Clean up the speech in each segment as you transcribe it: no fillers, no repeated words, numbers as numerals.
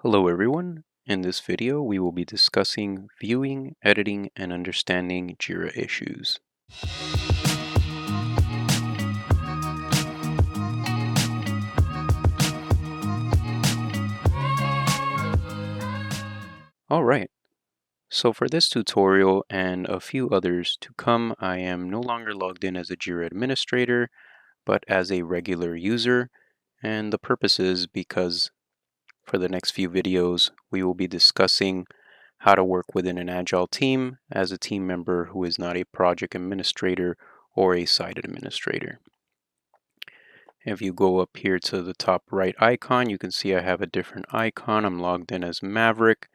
Hello everyone. In this video, we will be discussing viewing, editing, and understanding Jira issues. Alright, so for this tutorial and a few others to come, I am no longer logged in as a Jira administrator, but as a regular user, and the purpose is because for the next few videos, we will be discussing how to work within an agile team as a team member who is not a project administrator or a site administrator. If you go up here to the top right icon, you can see I have a different icon. I'm logged in as Maverick.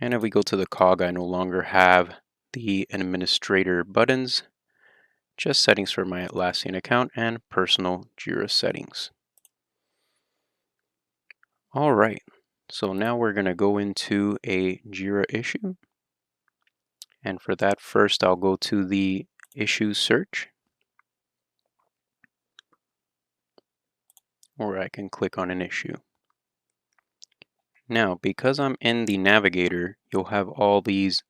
And if we go to the cog, I no longer have the administrator buttons, just settings for my Atlassian account and personal Jira settings. All right, so now we're going to go into a Jira issue. And for that, first I'll go to the issue search, or I can click on an issue. Now, because I'm in the navigator, you'll have all these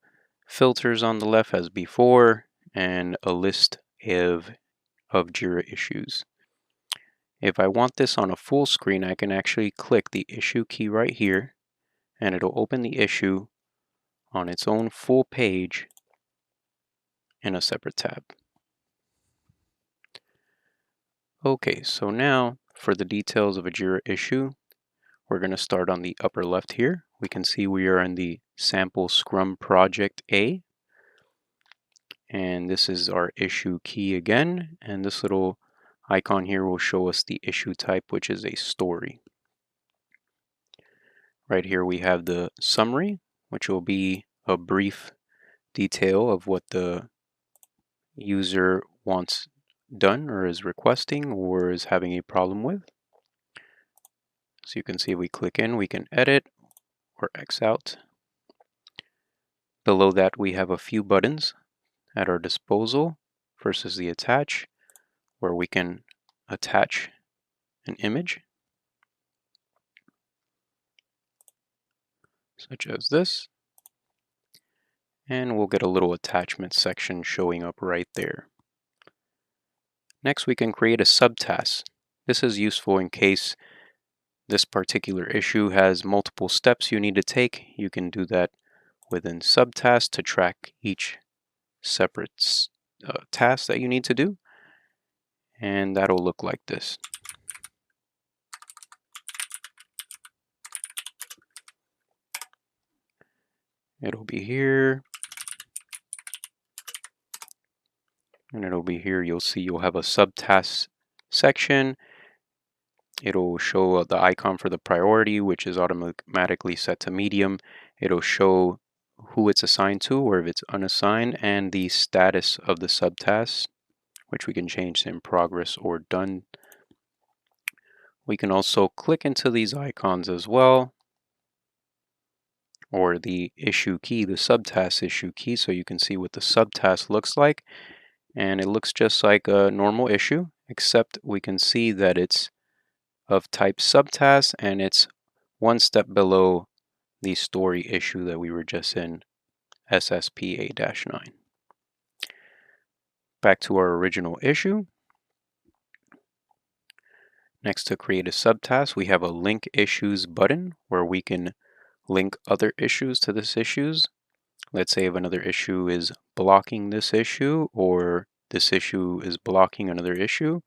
filters on the left as before, and a list of Jira issues. If I want this on a full screen, I can actually click the issue key right here, and it'll open the issue on its own full page in a separate tab. Okay, so now for the details of a Jira issue, we're going to start on the upper left here. We can see we are in the sample Scrum project A. And this is our issue key again. And this little icon here will show us the issue type, which is a story. Right here we have the summary, which will be a brief detail of what the user wants done or is requesting or is having a problem with. So you can see if we click in, we can edit or X out. Below that we have a few buttons at our disposal. First is the attach, where we can attach an image, such as this, and we'll get a little attachment section showing up right there. Next, we can create a subtask. This is useful in case this particular issue has multiple steps you need to take. You can do that within subtasks to track each separate task that you need to do, and that'll look like this. It'll be here, and it'll be here. You'll see you'll have a subtask section. It'll show the icon for the priority, which is automatically set to medium. It'll show who it's assigned to or if it's unassigned, and the status of the subtask, which we can change to in progress or done. We can also click into these icons as well, or the issue key, the subtask issue key, so you can see what the subtask looks like. And it looks just like a normal issue, except we can see that it's of type subtask and it's one step below the story issue that we were just in, SSPA-9. Back to our original issue. Next, to create a subtask, we have a link issues button where we can link other issues to this issues. Let's say if another issue is blocking this issue or this issue is blocking another issue,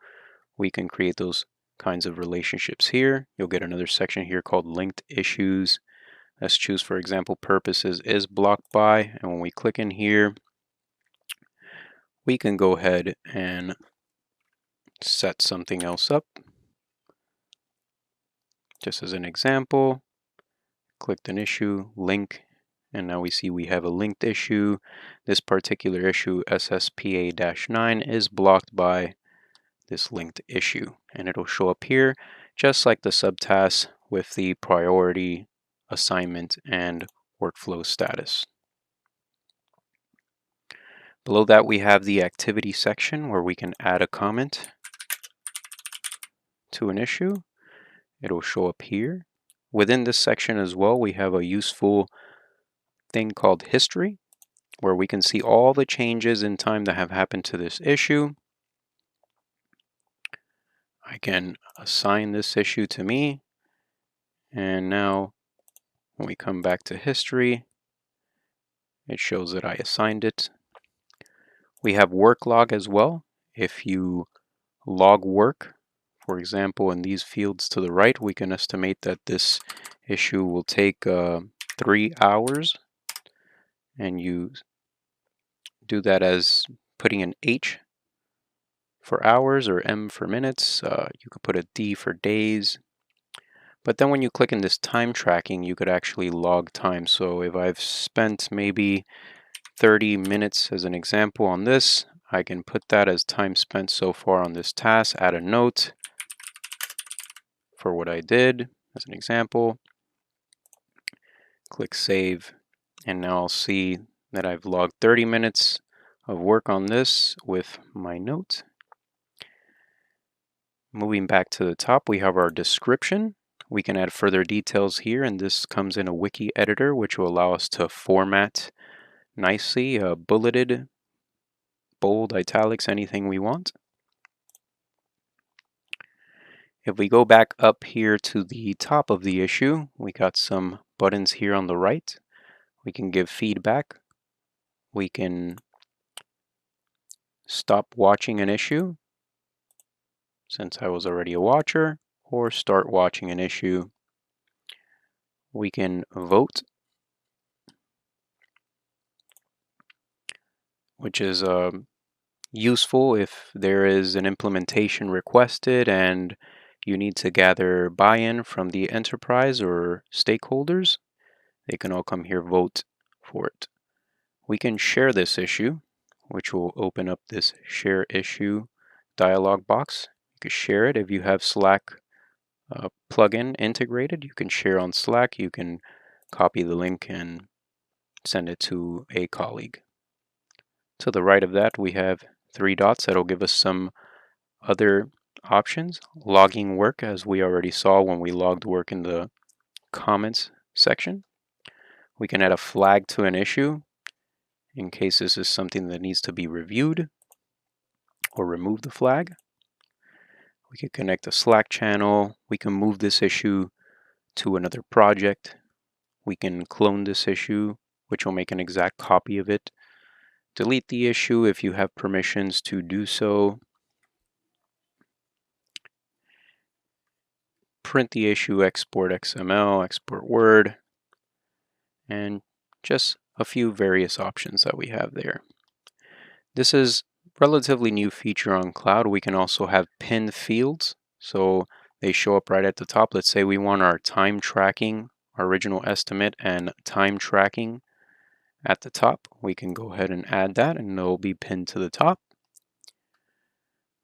we can create those kinds of relationships here. You'll get another section here called linked issues. Let's choose, for example, purposes is blocked by, and when we click in here, we can go ahead and set something else up. Just as an example, clicked an issue, link, and now we see we have a linked issue. This particular issue, SSPA-9, is blocked by this linked issue, and it'll show up here just like the subtask with the priority, assignment, and workflow status. Below that we have the activity section where we can add a comment to an issue. It'll show up here. Within this section as well, we have a useful thing called history, where we can see all the changes in time that have happened to this issue. I can assign this issue to me, and now when we come back to history, it shows that I assigned it. We have work log as well. If you log work, for example, in these fields to the right, we can estimate that this issue will take 3 hours, and you do that as putting an H for hours or M for minutes. You could put a D for days. But then when you click in this time tracking, you could actually log time. So if I've spent maybe 30 minutes as an example on this, I can put that as time spent so far on this task, add a note for what I did as an example, click save, and now I'll see that I've logged 30 minutes of work on this with my note. Moving back to the top, we have our description. We can add further details here, and this comes in a wiki editor, which will allow us to format nicely, bulleted, bold, italics, anything we want. If we go back up here to the top of the issue, we got some buttons here on the right. We can give feedback. We can stop watching an issue, since I was already a watcher, or start watching an issue. We can vote, which is useful if there is an implementation requested and you need to gather buy-in from the enterprise or stakeholders. They can all come here, vote for it. We can share this issue, which will open up this share issue dialog box. You can share it if you have Slack plugin integrated. You can share on Slack. You can copy the link and send it to a colleague. To the right of that, we have 3 dots that'll give us some other options. Logging work, as we already saw when we logged work in the comments section. We can add a flag to an issue in case this is something that needs to be reviewed, or remove the flag. We can connect a Slack channel. We can move this issue to another project. We can clone this issue, which will make an exact copy of it. Delete the issue if you have permissions to do so. Print the issue, export XML, export Word, and just a few various options that we have there. This is a relatively new feature on cloud. We can also have pinned fields, so they show up right at the top. Let's say we want our time tracking, our original estimate, and time tracking at the top. We can go ahead and add that, and they'll be pinned to the top.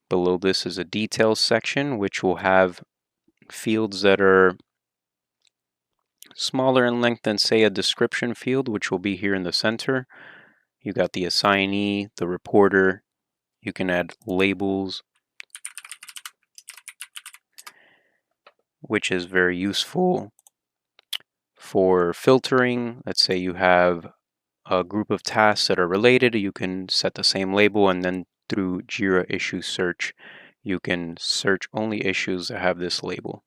Below this is a details section, which will have fields that are smaller in length than, say, a description field, which will be here in the center. You got the assignee, the reporter. You can add labels, which is very useful for filtering. Let's say you have a group of tasks that are related. You can set the same label, and then through Jira issue search, you can search only issues that have this label.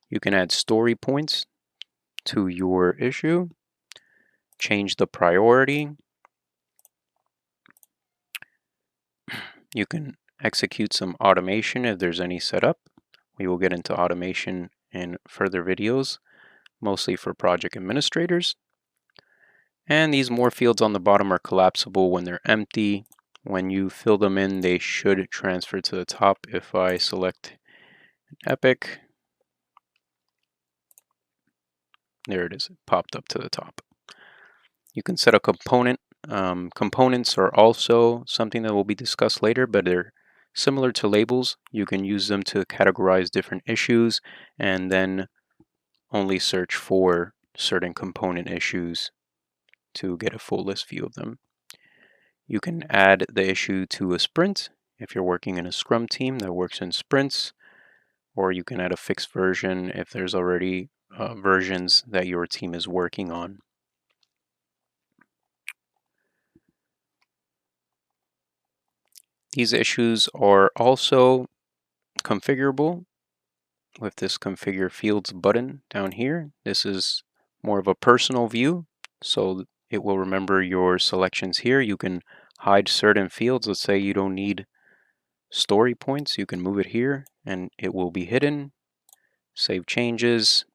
You can add story points to your issue, change the priority. You can execute some automation if there's any set up. We will get into automation in further videos, mostly for project administrators. And these more fields on the bottom are collapsible when they're empty. When you fill them in, they should transfer to the top. If I select Epic, there it is, it popped up to the top. You can set a component. Components are also something that will be discussed later, but they're similar to labels. You can use them to categorize different issues and then only search for certain component issues to get a full list view of them. You can add the issue to a sprint if you're working in a Scrum team that works in sprints, or you can add a fixed version if there's already versions that your team is working on. These issues are also configurable with this configure fields button down here. This is more of a personal view, so it will remember your selections here. You can hide certain fields. Let's say you don't need story points, you can move it here and it will be hidden. Save changes.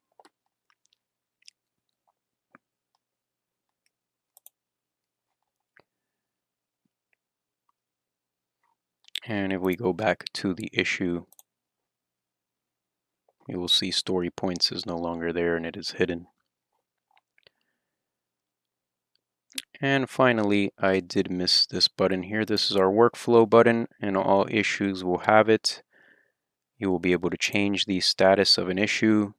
And if we go back to the issue, you will see story points is no longer there and it is hidden. And finally, I did miss this button here. This is our workflow button, and all issues will have it. You will be able to change the status of an issue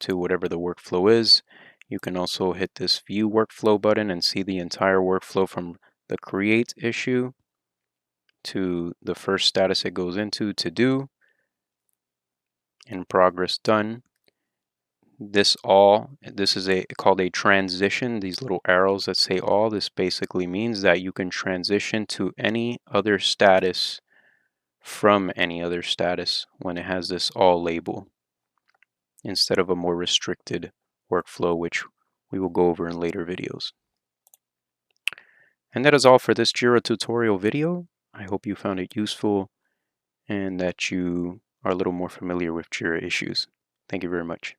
to whatever the workflow is. You can also hit this view workflow button and see the entire workflow from the create issue to the first status it goes into, to do, in progress, done. This is called a transition. These little arrows that say all, this basically means that you can transition to any other status from any other status when it has this all label, instead of a more restricted workflow, which we will go over in later videos. And that is all for this Jira tutorial video. I hope you found it useful and that you are a little more familiar with Jira issues. Thank you very much.